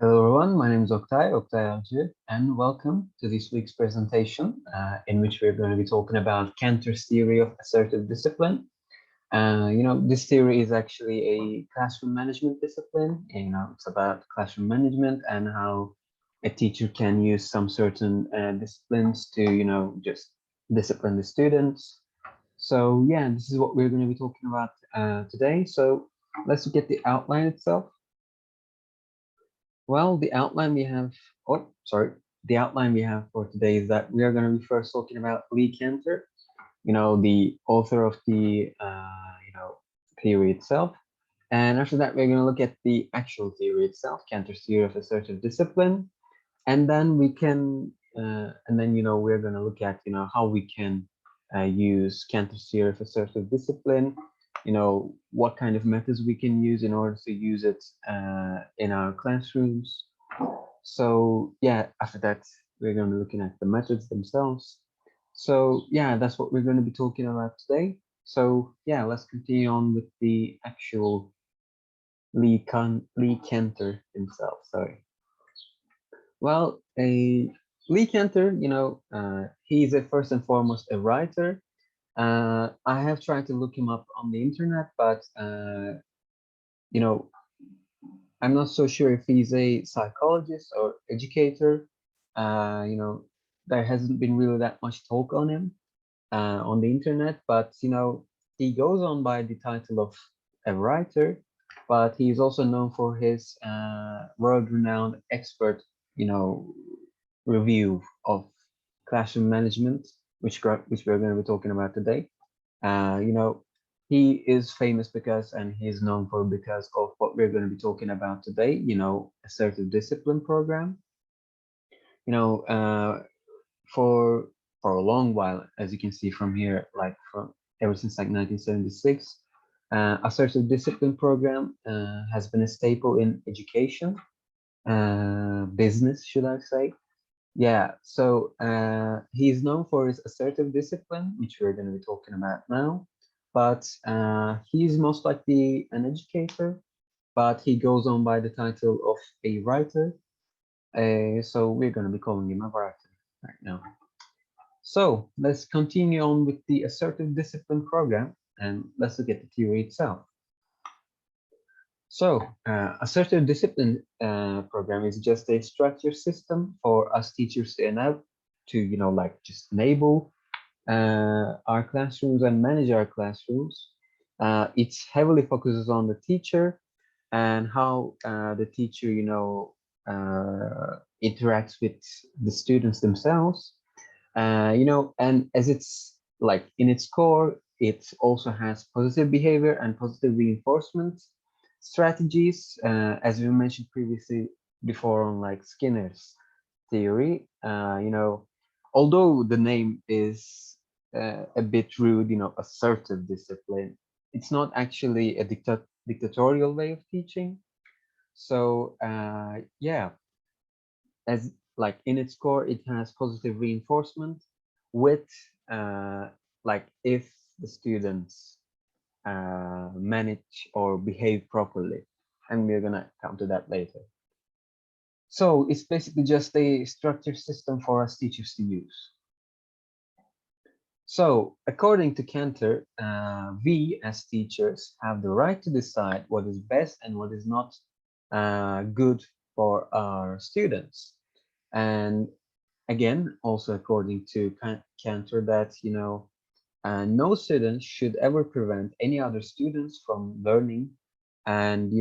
Hello everyone, my name is Oktay Avcı, and welcome to this week's presentation in which we're going to be talking about Cantor's theory of assertive discipline. This theory is actually a classroom management discipline. It's about classroom management and how a teacher can use some certain disciplines to, just discipline the students. So yeah, this is what we're going to be talking about today. So let's look at the outline itself. Well, the outline we have for today is that we are going to be first talking about Lee Cantor, the author of the, theory itself. And after that, we're going to look at the actual theory itself, Cantor's theory of assertive discipline. And then we're going to look at, how we can use Cantor's theory of assertive discipline, what kind of methods we can use in order to use it in our classrooms. So yeah, after that, we're going to be looking at the methods themselves. So yeah, that's what we're going to be talking about today. So yeah, let's continue on with the actual Lee Cantor himself. Sorry. Well, Lee Cantor, he's first and foremost a writer. I have tried to look him up on the internet, but you know, I'm not so sure if he's a psychologist or educator. There hasn't been really that much talk on him on the internet, but he goes on by the title of a writer, but he's also known for his world-renowned expert, review of classroom management, which we're going to be talking about today. He is famous because, and he's known for because of what we're going to be talking about today, assertive discipline program. You know, for a long while, as you can see from here, like from ever since like 1976, assertive discipline program has been a staple in education, business, should I say. Yeah, so he's known for his assertive discipline, which we're going to be talking about now. But he's most likely an educator, but he goes on by the title of a writer. So we're going to be calling him a writer right now. So let's continue on with the assertive discipline program, and let's look at the theory itself. So, assertive discipline program is just a structure system for us teachers to enable, just enable our classrooms and manage our classrooms. It heavily focuses on the teacher and how the teacher, interacts with the students themselves. And as it's like in its core, it also has positive behavior and positive reinforcement strategies, as we mentioned previously before on like Skinner's theory. Although the name is a bit rude, assertive discipline, it's not actually a dictatorial way of teaching. So yeah, as like in its core, it has positive reinforcement with like if the students manage or behave properly, and we're gonna come to that later. So it's basically just a structured system for us teachers to use. So according to Canter, we as teachers have the right to decide what is best and what is not good for our students. And again, also according to Cantor, that no student should ever prevent any other students from learning. And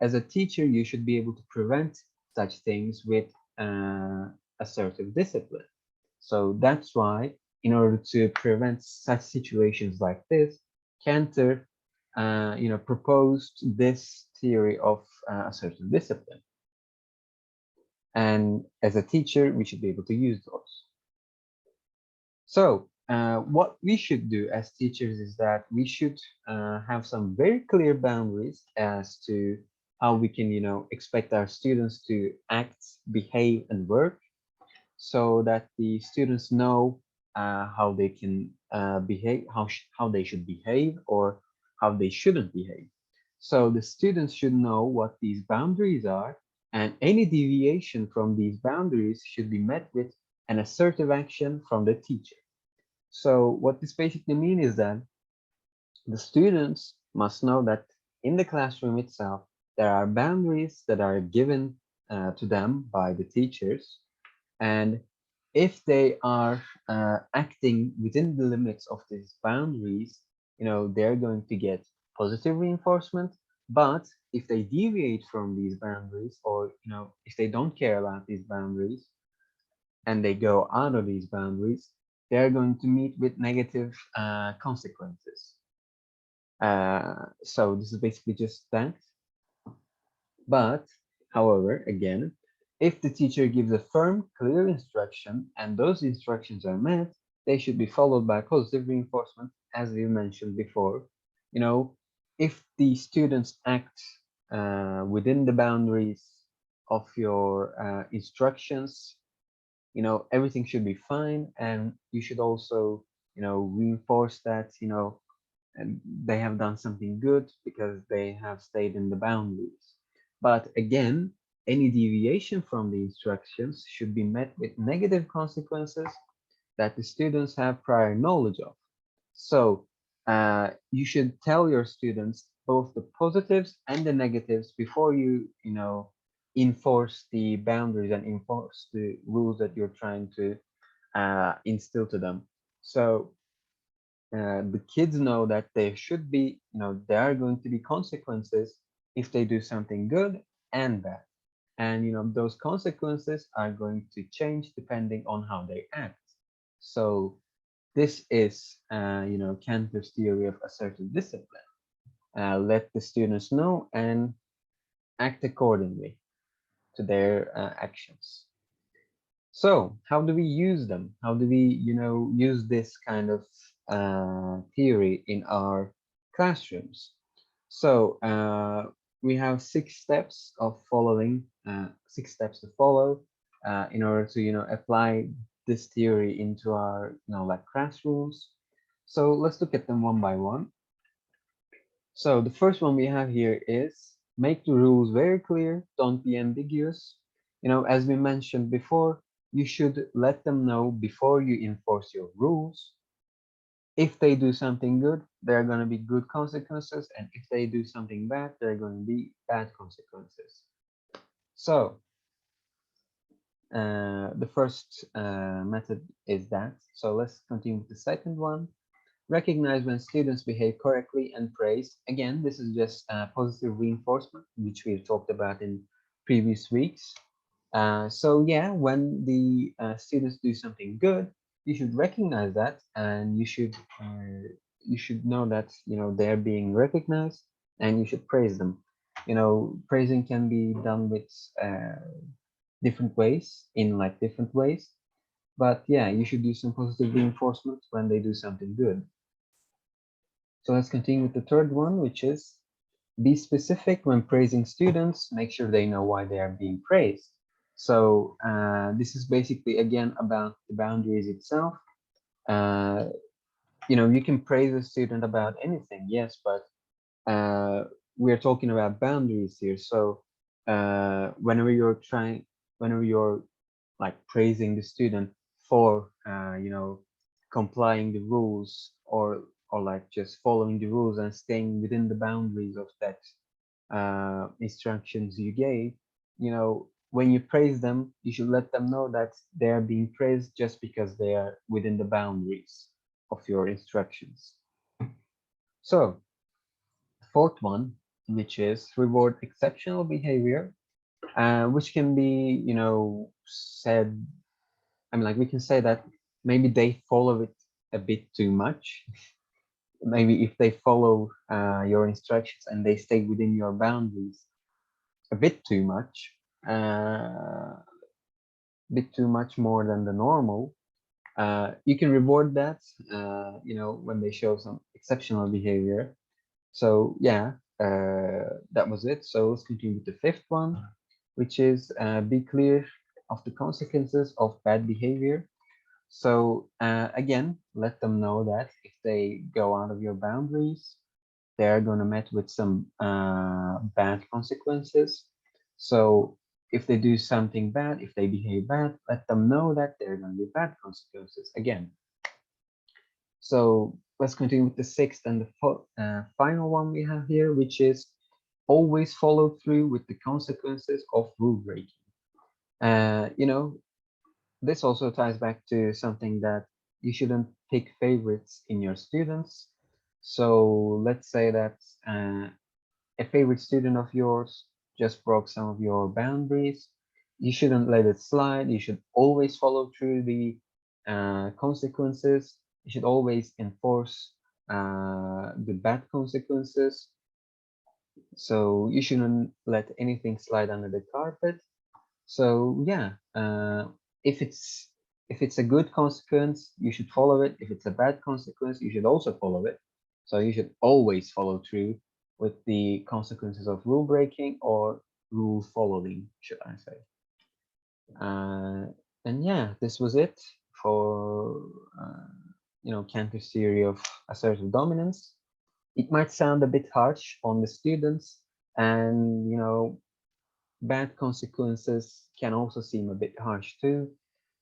as a teacher, you should be able to prevent such things with assertive discipline. So that's why, in order to prevent such situations like this, Cantor, proposed this theory of assertive discipline. And as a teacher, we should be able to use those. So what we should do as teachers is that we should have some very clear boundaries as to how we can, expect our students to act, behave, and work, so that the students know how they can behave, how they should behave, or how they shouldn't behave. So the students should know what these boundaries are, And any deviation from these boundaries should be met with an assertive action from the teacher. So what this basically means is that the students must know that in the classroom itself, there are boundaries that are given to them by the teachers. And if they are acting within the limits of these boundaries, they're going to get positive reinforcement. But if they deviate from these boundaries, or if they don't care about these boundaries and they go out of these boundaries, they're going to meet with negative consequences. So this is basically just that. But, however, again, if the teacher gives a firm, clear instruction and those instructions are met, they should be followed by positive reinforcement, as we mentioned before. You know, if the students act within the boundaries of your instructions, everything should be fine, and you should also, reinforce that, and they have done something good because they have stayed in the boundaries. But again, any deviation from the instructions should be met with negative consequences that the students have prior knowledge of. So you should tell your students both the positives and the negatives before you enforce the boundaries and enforce the rules that you're trying to instill to them. So the kids know that there should be, there are going to be consequences if they do something good and bad. And, those consequences are going to change depending on how they act. So this is, Cantor's theory of assertive discipline. Let the students know and act accordingly to their actions. So how do we use them? How do we, use this kind of theory in our classrooms? So we have 6 steps of following, 6 steps to follow in order to, apply this theory into our, like classrooms. So let's look at them one by one. So the first one we have here is make the rules very clear, don't be ambiguous. As we mentioned before, you should let them know before you enforce your rules. If they do something good, there are going to be good consequences, and if they do something bad, there are going to be bad consequences. So the first method is that. So let's continue with the second one. Recognize when students behave correctly and praise. Again, this is just positive reinforcement, which we've talked about in previous weeks. So yeah, when the students do something good, you should recognize that, and you should know that they're being recognized, and you should praise them. Praising can be done with different ways, in like different ways. But yeah, you should do some positive reinforcement when they do something good. So let's continue with the third one, which is be specific when praising students. Make sure they know why they are being praised. So this is basically, again, about the boundaries itself. Uh, you can praise a student about anything, yes, but we're talking about boundaries here. So whenever you're like praising the student for, complying the rules, or like just following the rules and staying within the boundaries of that instructions you gave, when you praise them, you should let them know that they are being praised just because they are within the boundaries of your instructions. So, fourth one, which is reward exceptional behavior, which can be, said, I mean, like we can say that maybe they follow it a bit too much. Maybe if they follow your instructions and they stay within your boundaries a bit too much, bit too much more than the normal, you can reward that, when they show some exceptional behavior. So yeah, that was it. So let's continue with the fifth one, which is be clear of the consequences of bad behavior. So again, let them know that if they go out of your boundaries, they're going to meet with some bad consequences. So if they do something bad, if they behave bad, let them know that there are going to be bad consequences again. So let's continue with the sixth and the final one we have here, which is always follow through with the consequences of rule breaking. You know, this also ties back to something that you shouldn't pick favorites in your students. So let's say that a favorite student of yours just broke some of your boundaries. You shouldn't let it slide. You should always follow through the consequences. You should always enforce the bad consequences. So you shouldn't let anything slide under the carpet. So yeah, if it's a good consequence, you should follow it. If it's a bad consequence, you should also follow it. So you should always follow through with the consequences of rule breaking or rule following, should I say. And yeah, this was it for Cantor's theory of assertive dominance. It might sound a bit harsh on the students, and bad consequences can also seem a bit harsh too,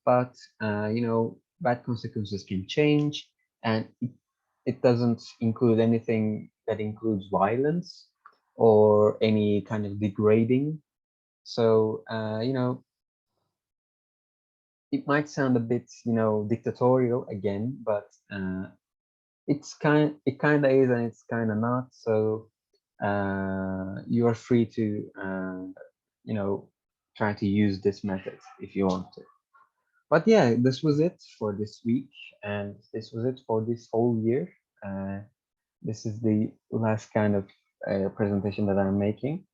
but bad consequences can change, and it doesn't include anything that includes violence or any kind of degrading. So it might sound a bit dictatorial again, but it kind of is and it's kind of not. So you are free to try to use this method if you want to. But yeah, this was it for this week, and this was it for this whole year. This is the last kind of presentation that I'm making.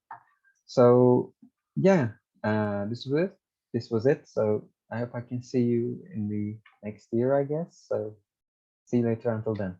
So yeah, this was it. This was it. So I hope I can see you in the next year, I guess. So see you later. Until then.